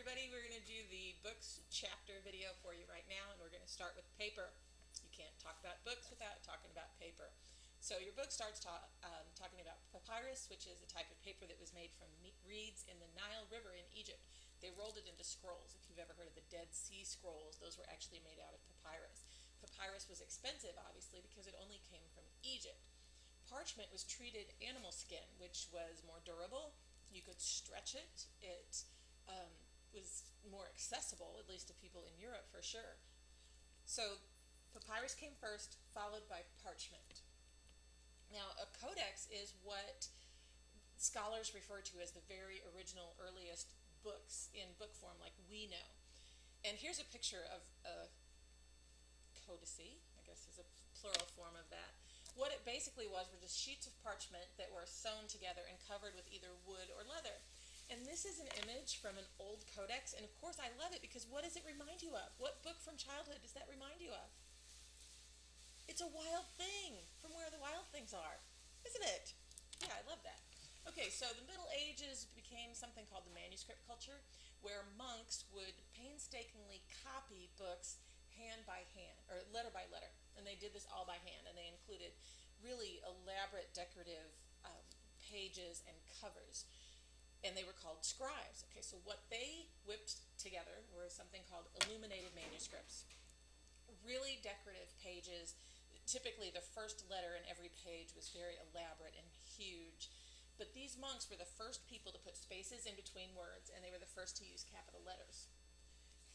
everybody. We're going to do the books chapter video for you right now, and we're going to start with paper. You can't talk about books without talking about paper. So your book starts talking about papyrus, which is a type of paper that was made from reeds in the Nile River in Egypt. They rolled it into scrolls. If you've ever heard of the Dead Sea Scrolls, those were actually made out of papyrus. Papyrus was expensive, obviously, because it only came from Egypt. Parchment was treated animal skin, which was more durable. You could stretch it. It was more accessible, at least to people in Europe for sure. So papyrus came first, followed by parchment. Now, a codex is what scholars refer to as the very original, earliest books in book form like we know. And here's a picture of a codice, I guess is a plural form of that. What it basically was were just sheets of parchment that were sewn together and covered with either wood or leather. And this is an image from an old codex, and of course I love it because what does it remind you of? What book from childhood does that remind you of? It's a wild thing, from where the wild things are, isn't it? Yeah, I love that. Okay, so the Middle Ages became something called the manuscript culture, where monks would painstakingly copy books hand by hand, or letter by letter. And they did this all by hand, and they included really elaborate decorative pages and covers. And they were called scribes. Okay, so what they whipped together were something called illuminated manuscripts. Really decorative pages. Typically the first letter in every page was very elaborate and huge. But these monks were the first people to put spaces in between words, and they were the first to use capital letters.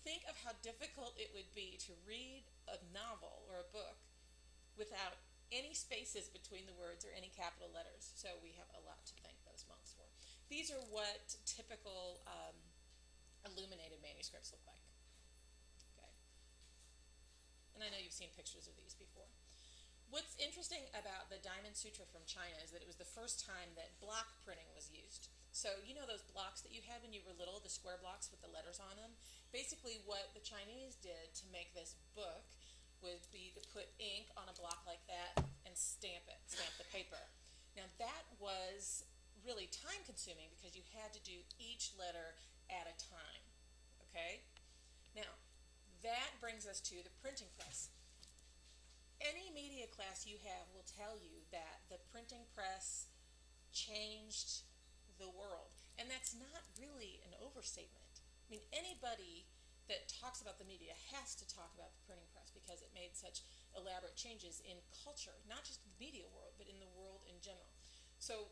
Think of how difficult it would be to read a novel or a book without any spaces between the words or any capital letters. So we have a lot to thank those monks for. These are what typical illuminated manuscripts look like. Okay. And I know you've seen pictures of these before. What's interesting about the Diamond Sutra from China is that it was the first time that block printing was used. So you know those blocks that you had when you were little, the square blocks with the letters on them? Basically what the Chinese did to make this book would be to put ink on a block like that and stamp the paper. Now that was really time consuming because you had to do each letter at a time, okay? Now that brings us to the printing press. Any media class you have will tell you that the printing press changed the world. And that's not really an overstatement. I mean, anybody that talks about the media has to talk about the printing press because it made such elaborate changes in culture, not just in the media world, but in the world in general. So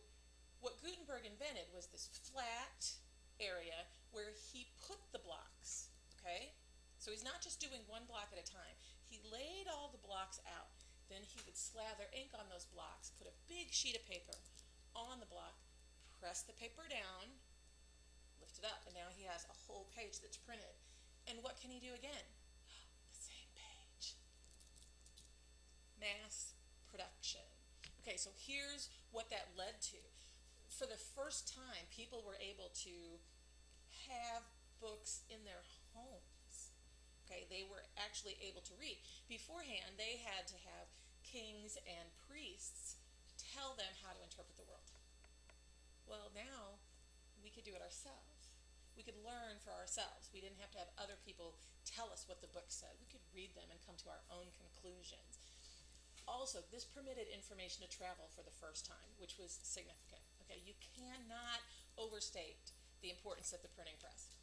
what Gutenberg invented was this flat area where he put the blocks, okay? So he's not just doing one block at a time. He laid all the blocks out. Then he would slather ink on those blocks, put a big sheet of paper on the block, press the paper down, lift it up, and now he has a whole page that's printed. And what can he do again? The same page. Mass production. Okay, so here's what that led to. For the first time, people were able to have books in their homes. Okay, they were actually able to read. Beforehand, they had to have kings and priests tell them how to interpret the world. Well, now we could do it ourselves. We could learn for ourselves. We didn't have to have other people tell us what the book said. We could read them and come to our own conclusions. Also, this permitted information to travel for the first time, which was significant. Okay, you cannot overstate the importance of the printing press.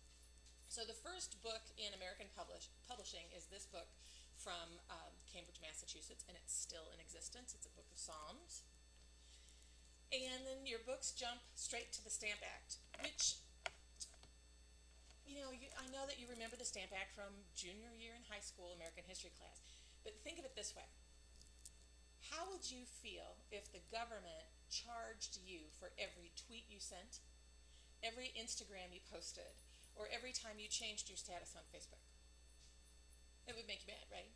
So the first book in American publishing is this book from Cambridge, Massachusetts, and it's still in existence. It's a book of Psalms. And then your books jump straight to the Stamp Act, which, I know that you remember the Stamp Act from junior year in high school American history class, but think of it this way. How would you feel if the government charged you for every tweet you sent, every Instagram you posted, or every time you changed your status on Facebook? It would make you mad, right?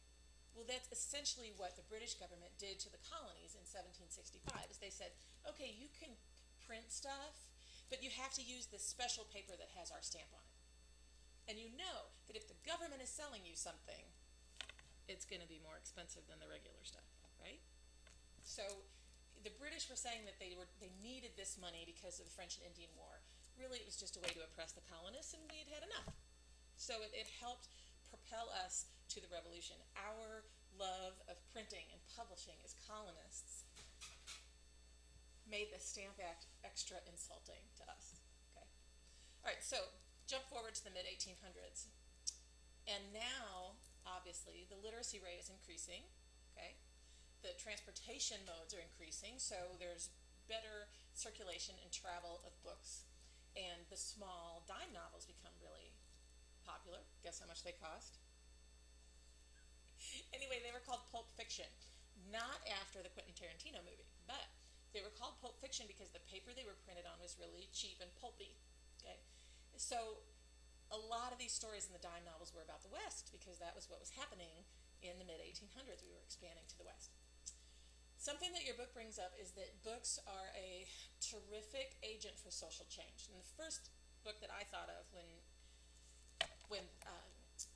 Well, that's essentially what the British government did to the colonies in 1765, is they said, okay, you can print stuff, but you have to use this special paper that has our stamp on it. And you know that if the government is selling you something, it's going to be more expensive than the regular stuff, right? So the British were saying that they needed this money because of the French and Indian War. Really, it was just a way to oppress the colonists, and we had had enough. So it helped propel us to the revolution. Our love of printing and publishing as colonists made the Stamp Act extra insulting to us. Okay. All right, so jump forward to the mid-1800s. And now, obviously, the literacy rate is increasing. Okay. The transportation modes are increasing, so there's better circulation and travel of books. And the small dime novels become really popular. Guess how much they cost? Anyway, they were called pulp fiction. Not after the Quentin Tarantino movie, but they were called pulp fiction because the paper they were printed on was really cheap and pulpy. Okay, so a lot of these stories in the dime novels were about the West because that was what was happening in the mid-1800s. We were expanding to the West. Something that your book brings up is that books are a terrific agent for social change. And the first book that I thought of when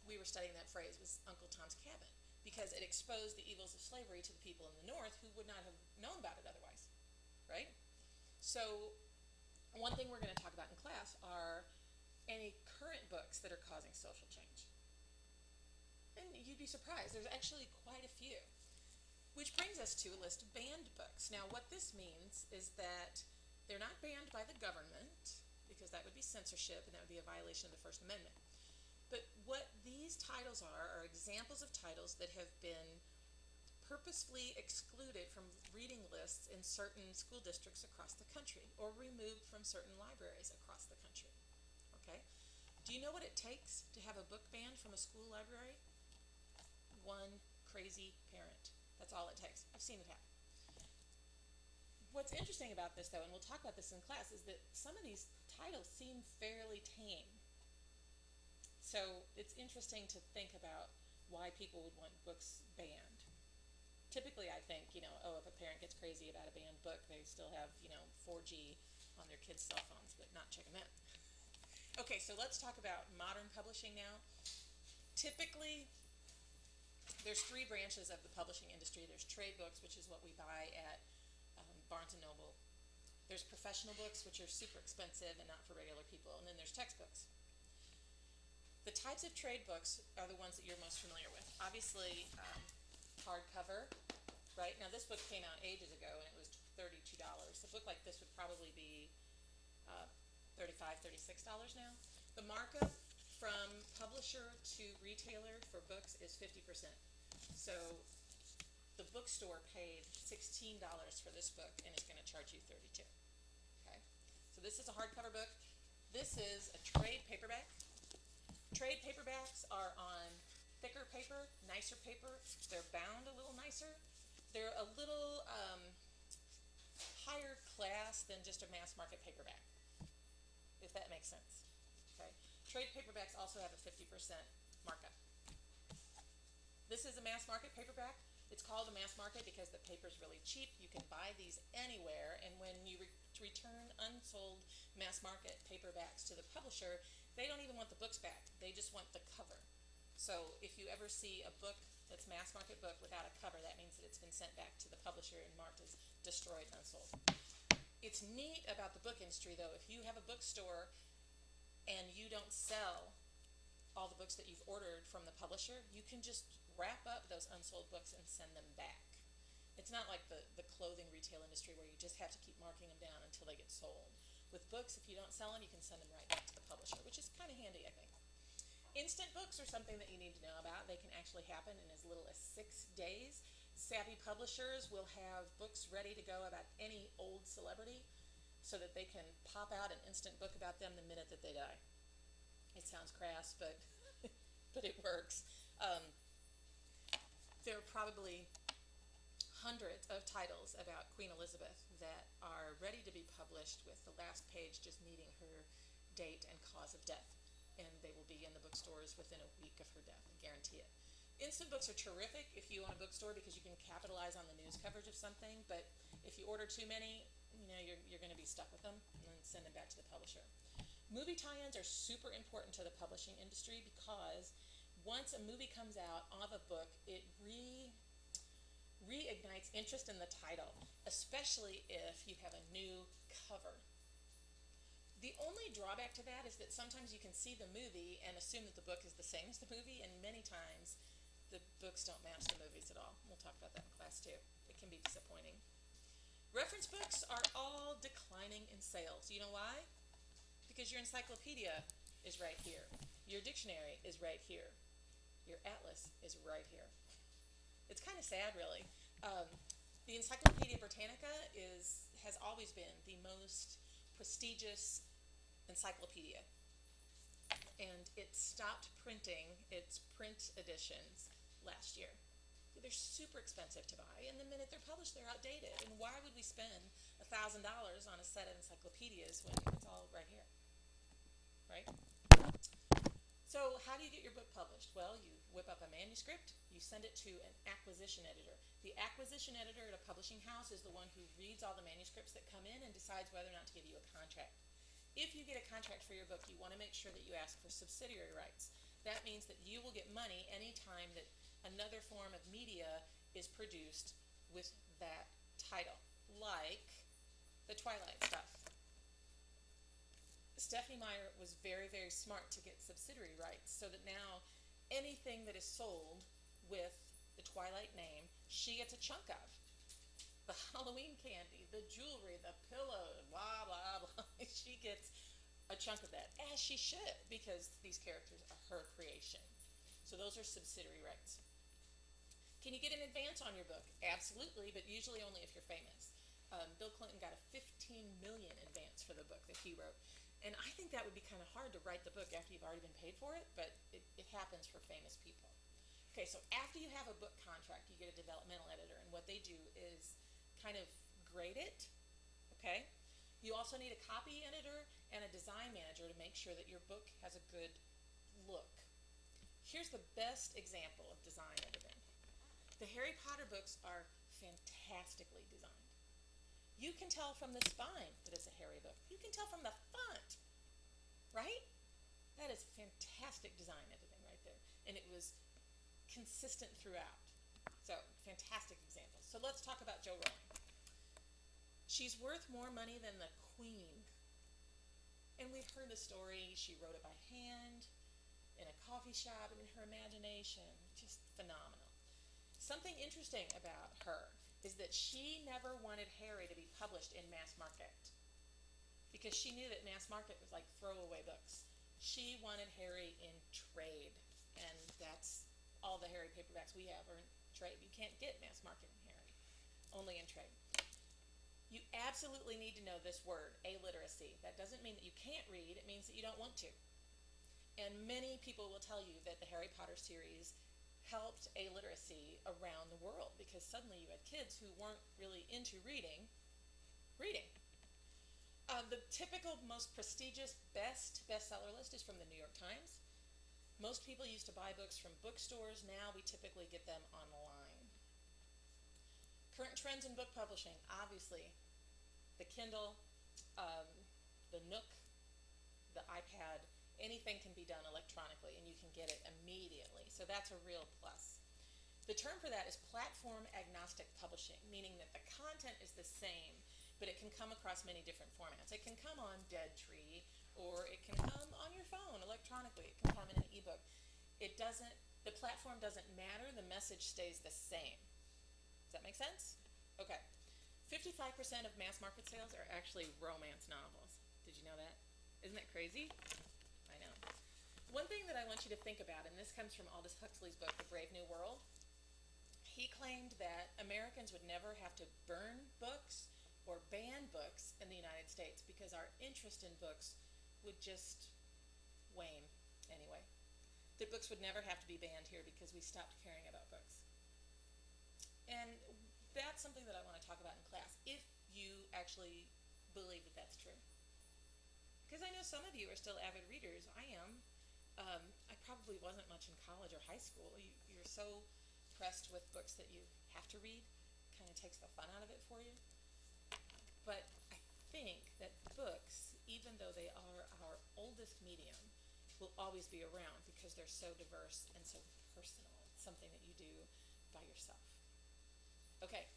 we were studying that phrase was Uncle Tom's Cabin, because it exposed the evils of slavery to the people in the North who would not have known about it otherwise, right? So one thing we're going to talk about in class are any current books that are causing social change. And you'd be surprised, there's actually quite a few. Which brings us to a list of banned books. Now, what this means is that they're not banned by the government, because that would be censorship and that would be a violation of the First Amendment. But what these titles are examples of titles that have been purposefully excluded from reading lists in certain school districts across the country, or removed from certain libraries across the country. Okay? Do you know what it takes to have a book banned from a school library? One crazy parent. That's all it takes. I've seen it happen. What's interesting about this, though, and we'll talk about this in class, is that some of these titles seem fairly tame. So it's interesting to think about why people would want books banned. Typically, I think, if a parent gets crazy about a banned book, they still have, 4G on their kids' cell phones, but not check them out. Okay, so let's talk about modern publishing now. Typically, there's three branches of the publishing industry. There's trade books, which is what we buy at Barnes & Noble. There's professional books, which are super expensive and not for regular people. And then there's textbooks. The types of trade books are the ones that you're most familiar with. Obviously, hardcover, right? Now, this book came out ages ago, and it was $32. A book like this would probably be $35, $36 now. The markup from publisher to retailer for books is 50%. So the bookstore paid $16 for this book and is going to charge you $32. Okay? So this is a hardcover book. This is a trade paperback. Trade paperbacks are on thicker paper, nicer paper. They're bound a little nicer. They're a little higher class than just a mass market paperback, if that makes sense. Okay? Trade paperbacks also have a 50% markup. This is a mass market paperback. It's called a mass market because the paper's really cheap. You can buy these anywhere, and when you return unsold mass market paperbacks to the publisher, they don't even want the books back. They just want the cover. So if you ever see a book that's mass market book without a cover, that means that it's been sent back to the publisher and marked as destroyed, unsold. It's neat about the book industry, though. If you have a bookstore and you don't sell all the books that you've ordered from the publisher, you can just wrap up those unsold books and send them back. It's not like the clothing retail industry where you just have to keep marking them down until they get sold. With books, if you don't sell them, you can send them right back to the publisher, which is kind of handy, I think. Instant books are something that you need to know about. They can actually happen in as little as 6 days. Savvy publishers will have books ready to go about any old celebrity so that they can pop out an instant book about them the minute that they die. It sounds crass, but but it works. There are probably hundreds of titles about Queen Elizabeth that are ready to be published with the last page just needing her date and cause of death. And they will be in the bookstores within a week of her death, I guarantee it. Instant books are terrific if you own a bookstore because you can capitalize on the news coverage of something, but if you order too many, you're going to be stuck with them and then send them back to the publisher. Movie tie-ins are super important to the publishing industry because once a movie comes out of a book, it reignites interest in the title, especially if you have a new cover. The only drawback to that is that sometimes you can see the movie and assume that the book is the same as the movie, and many times the books don't match the movies at all. We'll talk about that in class too. It can be disappointing. Reference books are all declining in sales. You know why? Because your encyclopedia is right here. Your dictionary is right here. Your atlas is right here. It's kind of sad, really. The Encyclopedia Brittanica has always been the most prestigious encyclopedia, and it stopped printing its print editions last year. They're super expensive to buy, and the minute they're published, they're outdated. And why would we spend $1,000 on a set of encyclopedias when it's all right here, right? So how do you get your book published? Well, you whip up a manuscript, you send it to an acquisition editor. The acquisition editor at a publishing house is the one who reads all the manuscripts that come in and decides whether or not to give you a contract. If you get a contract for your book, you want to make sure that you ask for subsidiary rights. That means that you will get money anytime that another form of media is produced with that title, like the Twilight stuff. Stephenie Meyer was very, very smart to get subsidiary rights so that now anything that is sold with the Twilight name, she gets a chunk of. The Halloween candy, the jewelry, the pillows, blah, blah, blah. She gets a chunk of that, as she should, because these characters are her creation. So those are subsidiary rights. Can you get an advance on your book? Absolutely, but usually only if you're famous. Bill Clinton got a $15 million advance for the book that he wrote. And I think that would be kind of hard to write the book after you've already been paid for it, but it happens for famous people. Okay, so after you have a book contract, you get a developmental editor, and what they do is kind of grade it, okay? You also need a copy editor and a design manager to make sure that your book has a good look. Here's the best example of design editing. The Harry Potter books are fantastically designed. You can tell from the spine that it's a Harry book. You can tell from the font, right? That is fantastic design editing right there. And it was consistent throughout. So, fantastic examples. So let's talk about Jo Rowling. She's worth more money than the Queen. And we've heard the story. She wrote it by hand in a coffee shop, and in her imagination, just phenomenal. Something interesting about her is that she never wanted Harry to be published in mass market because she knew that mass market was like throwaway books. She wanted Harry in trade, and that's all the Harry paperbacks we have are in trade. You can't get mass market in Harry, only in trade. You absolutely need to know this word, alliteracy. That doesn't mean that you can't read, it means that you don't want to. And many people will tell you that the Harry Potter series helped alliteracy around the world because suddenly you had kids who weren't really into reading. The typical most prestigious bestseller list is from the New York Times. Most people used to buy books from bookstores. Now we typically get them online. Current trends in book publishing, obviously the Kindle, the Nook, the iPad, anything can be done electronically and you can get it immediately. So that's a real plus. The term for that is platform agnostic publishing, meaning that the content is the same, but it can come across many different formats. It can come on Deadtree, or it can come on your phone electronically. It can come in an ebook. The platform doesn't matter, the message stays the same. Does that make sense? Okay. 55% of mass market sales are actually romance novels. Did you know that? Isn't that crazy? I know. One thing that I want you to think about, and this comes from Aldous Huxley's book, The Brave New World, he claimed that Americans would never have to burn books or ban books in the United States because our interest in books would just wane anyway. That books would never have to be banned here because we stopped caring about books. And that's something that I want to talk about in class, if you actually believe that that's true. Because I know some of you are still avid readers. I am. I probably wasn't much in college or high school. You're so pressed with books that you have to read. Kind of takes the fun out of it for you. But I think that books, even though they are our oldest medium, will always be around because they're so diverse and so personal. It's something that you do by yourself. Okay.